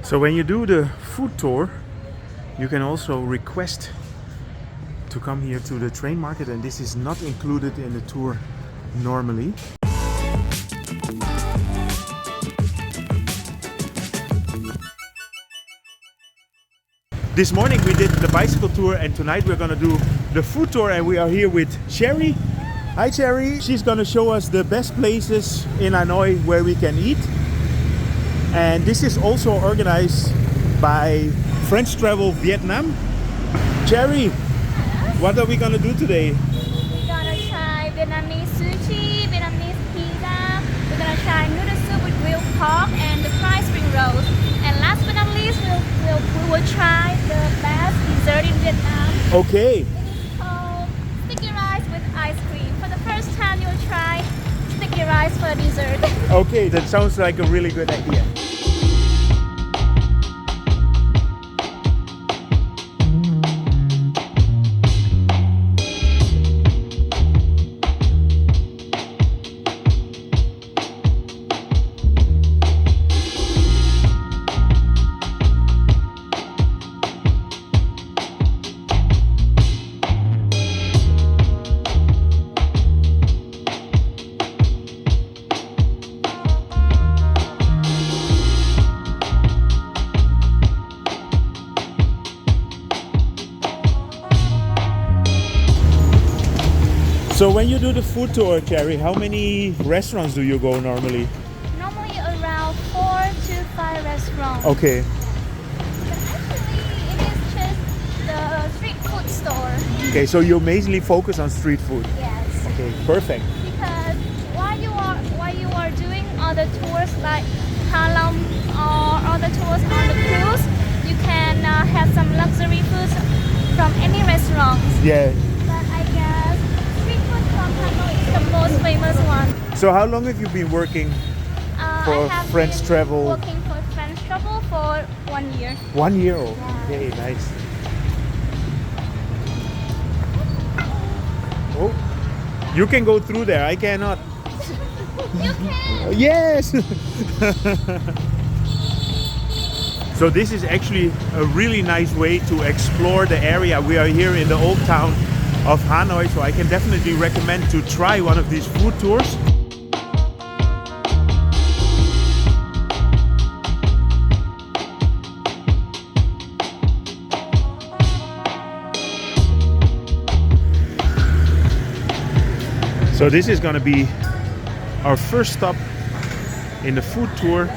So when you do the food tour, you can also request to come here to the train market, and this is not included in the tour normally. This morning we did the bicycle tour, and tonight we're gonna do the food tour, and we are here with Cherry. Hi Cherry! She's gonna show us the best places in Hanoi where we can eat. And this is also organized by French Travel Vietnam. Cherry, what are we gonna do today? We're gonna try Vietnamese sushi, Vietnamese pizza. We're gonna try noodle soup with grilled pork and the fried spring rolls. And last but not least, we will try the best dessert in Vietnam. Okay. It is called sticky rice with ice cream. For the first time, you'll try sticky rice for dessert. Okay, that sounds like a really good idea. So when you do the food tour, Cherry, how many restaurants do you go normally? Normally around 4 to 5 restaurants. Okay. But actually, it is just the street food store. Okay, so you mainly focus on street food. Yes. Okay, perfect. Because while you are doing other tours like Halong or other tours on the cruise, you can have some luxury foods from any restaurants. Yeah. But I guess street food from Hanoi is the most famous one. So how long have you been working for I have French been Travel? working for French Travel for 1 year. 1 year old. Yeah. Okay, nice. Oh, you can go through there. I cannot. You can! Yes! So this is actually a really nice way to explore the area. We are here in the old town of Hanoi, so I can definitely recommend to try one of these food tours. So this is gonna be our first stop in the food tour.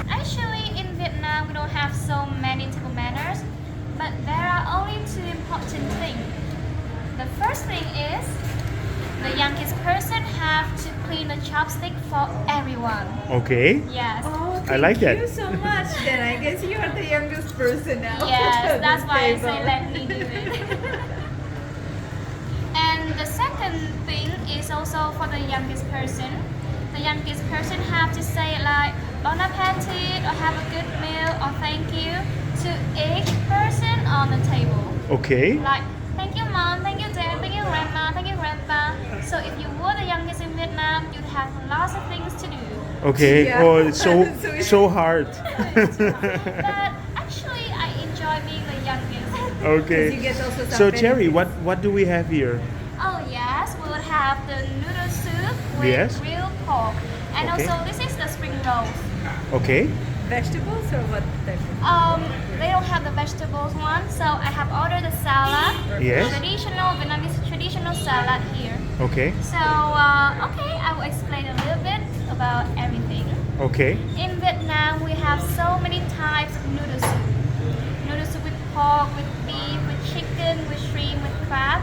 Actually, in Vietnam, we don't have so many table manners, but there are only 2 important things. The first thing is the youngest person have to clean the chopstick for everyone. Okay. Yes. Oh, I like that. Thank you so much. Then I guess you are the youngest person now. Yes, that's This why I table. say let me do it. And the second thing is also for the youngest person. The youngest person have to say like bon appetit or have a good meal or thank you to each person on the table. Okay. Like thank you mom, thank you dad, thank you grandma, thank you grandpa. So if you were the youngest in Vietnam, you'd have lots of things to do. Okay. Yeah. Oh, it's so Sweet. so hard. But actually I enjoy being the youngest. Okay. You get also some So Cherry, benefits. what do we have here? Oh yes, we would have the noodle soup with Yes. grilled pork. And Okay. also this is the spring rolls. Okay. Vegetables or what type? They don't have the vegetables one, so I have ordered the salad. Yes. Traditional Vietnamese traditional salad here. Okay. So okay, I will explain a little bit about everything. Okay. In Vietnam, we have so many types of noodle soup. Noodle soup with pork, with beef, with chicken, with shrimp, with crab,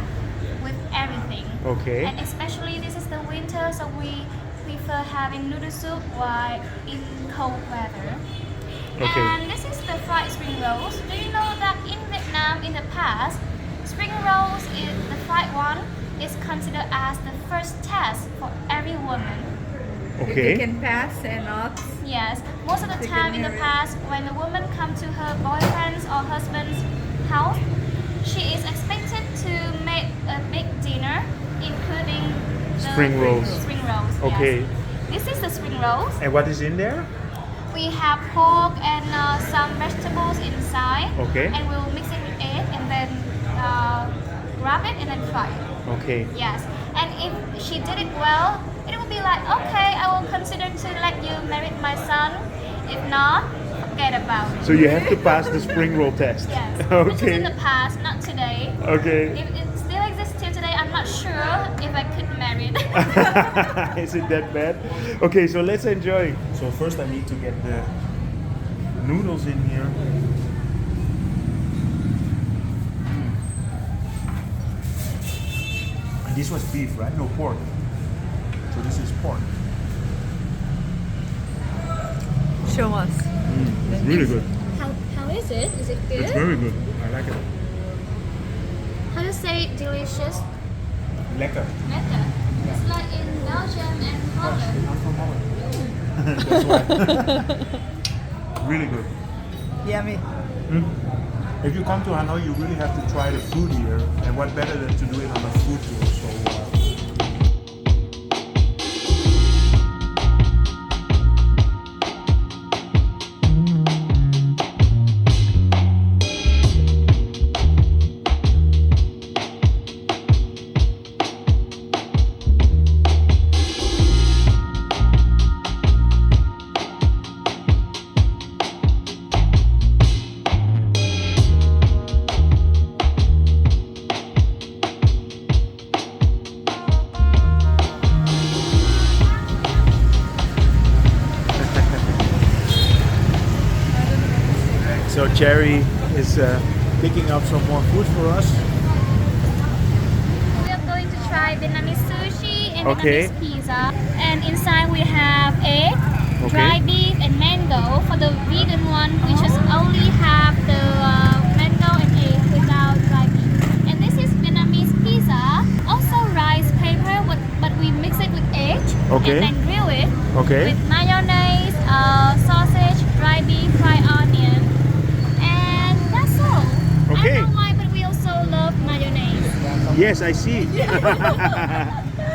with everything. Okay. And especially this is the winter, so we prefer having noodle soup while in cold weather. Okay. And this is the fried spring rolls. Do you know that in Vietnam in the past, spring rolls is the fried one is considered as the first test for every woman. If Okay. they can pass and not. Yes, most of the They time can in the marry. past, when the woman come to her boyfriend's or husband's house, she is expected to make a big dinner, including the Spring rolls. Spring rolls. Okay. Yes. This is the spring rolls. And what is in there? We have pork and some vegetables inside. Okay. And we'll mix it with egg and then grab it and then fry it. Okay. Yes. And if she did it well, it will be like, okay, I will consider to let you marry my son. If not, forget about it. So you have to pass the spring roll test. Yes. Which is in Okay. the past, not today. Okay. If it still exists till today, I'm not sure if I could marry it. Is it that bad? Okay, so let's enjoy. So first I need to get the noodles in here. And this was beef, right? No, pork. So this is pork. Show us. It's really good. How is it? Is it good? It's very good. I like it. How do you say delicious? Lekker. Lekker. It's like in Belgium and Holland. I'm from Holland. That's why. Really good. Yummy. If you come to Hanoi, you really have to try the food here. And what better than to do it on a food tour? So. So Cherry is picking up some more food for us. We are going to try Vietnamese sushi and Okay. Vietnamese pizza. And inside we have egg, Okay. dry beef, and mango. For the vegan one, we just only have the mango and egg without dry beef. And this is Vietnamese pizza, also rice paper, but we mix it with egg Okay. and then grill it Okay. with mayonnaise, sausage, dry beef, fried onion, and that's all. Okay. I don't know why, but we also love mayonnaise. Yes, I see.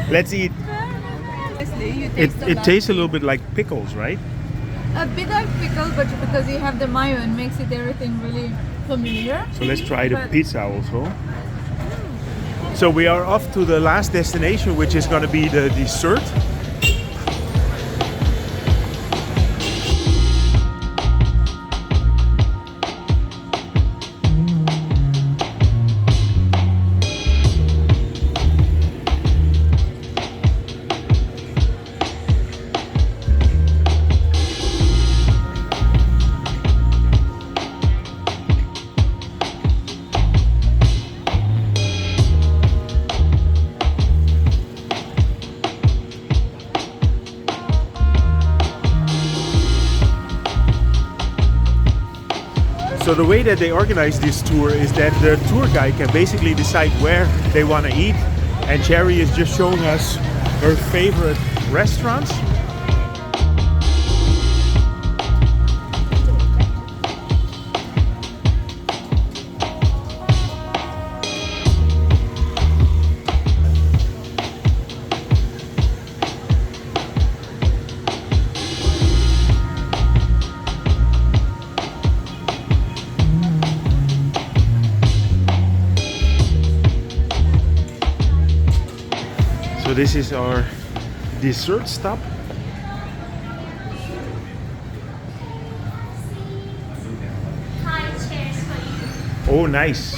Let's eat. Honestly, you It, taste it tastes a little bit like pickles, right? a bit like pickle, but because you have the mayo, it makes it everything really familiar. So let's try the But- pizza also. So we are off to the last destination, which is going to be the dessert. So the way that they organize this tour is that the tour guide can basically decide where they want to eat, and Cherry is just showing us her favorite restaurants. So this is our dessert stop. High chairs for you. Oh, nice.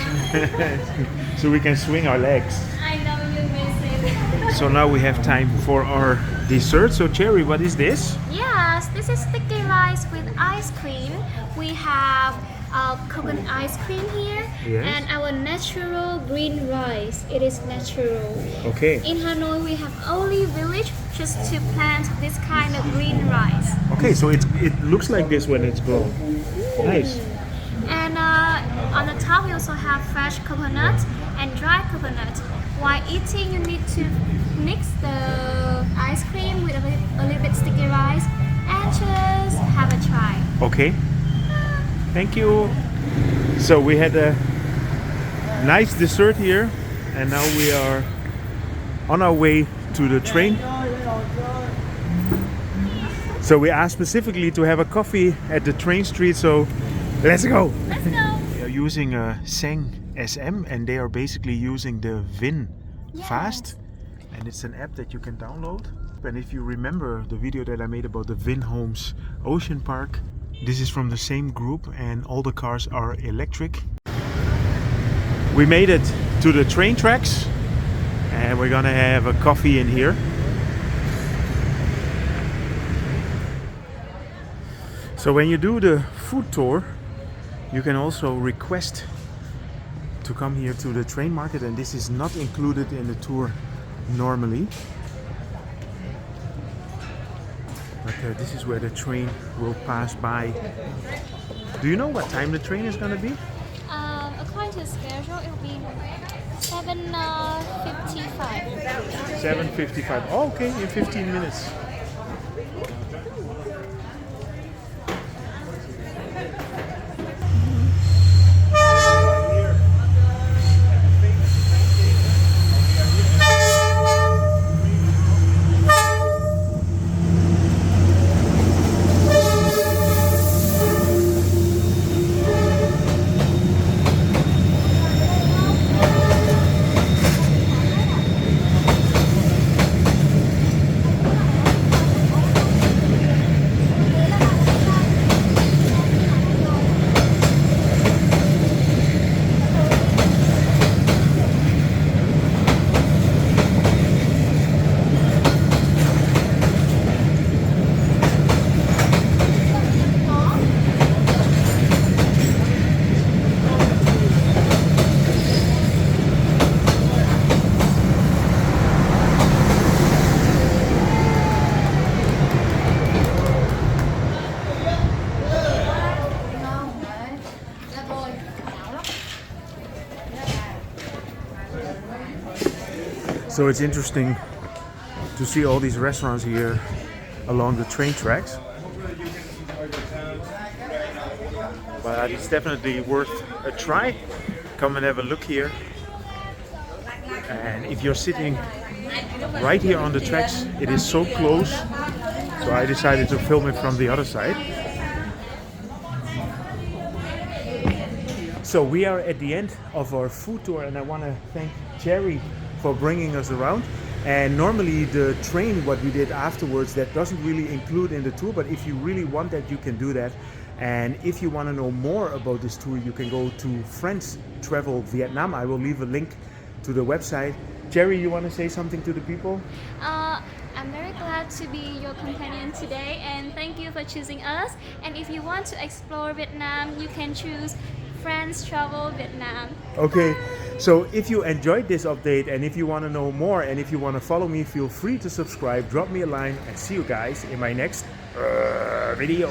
So we can swing our legs. I know you miss it. So now we have time for our dessert. So Cherry, what is this? Yes, this is sticky rice with ice cream. We have coconut ice cream here Yes. and our natural green rice. It is natural. Okay. In Hanoi, we have only village just to plant this kind of green rice. Okay, so it looks like this when it's grown. Nice. And on the top, we also have fresh coconut and dry coconut. While eating, you need to mix the ice cream with a little bit sticky rice and just have a try. Okay. Thank you. So we had a nice dessert here, and now we are on our way to the train. So we asked specifically to have a coffee at the train street, so let's go! Let's go! They are using a Seng SM and they are basically using the Vin Fast, and it's an app that you can download. And if you remember the video that I made about the Vin Homes Ocean Park, this is from the same group and all the cars are electric. We made it to the train tracks and we're gonna have a coffee in here. So when you do the food tour, you can also request to come here to the train market, and this is not included in the tour normally. But this is where the train will pass by. Do you know what time the train is going to be? According to the schedule, it will be 7:55. 7:55. Oh, okay, in 15 minutes. So it's interesting to see all these restaurants here along the train tracks. But it's definitely worth a try. Come and have a look here. And if you're sitting right here on the tracks, it is so close. So I decided to film it from the other side. So we are at the end of our food tour and I want to thank Jerry for bringing us around. And normally the train, what we did afterwards, that doesn't really include in the tour, but if you really want that, you can do that. And if you want to know more about this tour, you can go to Friends Travel Vietnam. I will leave a link to the website. Jerry, you want to say something to the people? I'm very glad to be your companion today and thank you for choosing us. And if you want to explore Vietnam, you can choose Friends Travel Vietnam. Okay, so if you enjoyed this update and if you want to know more and if you want to follow me, feel free to subscribe, drop me a line, and see you guys in my next video.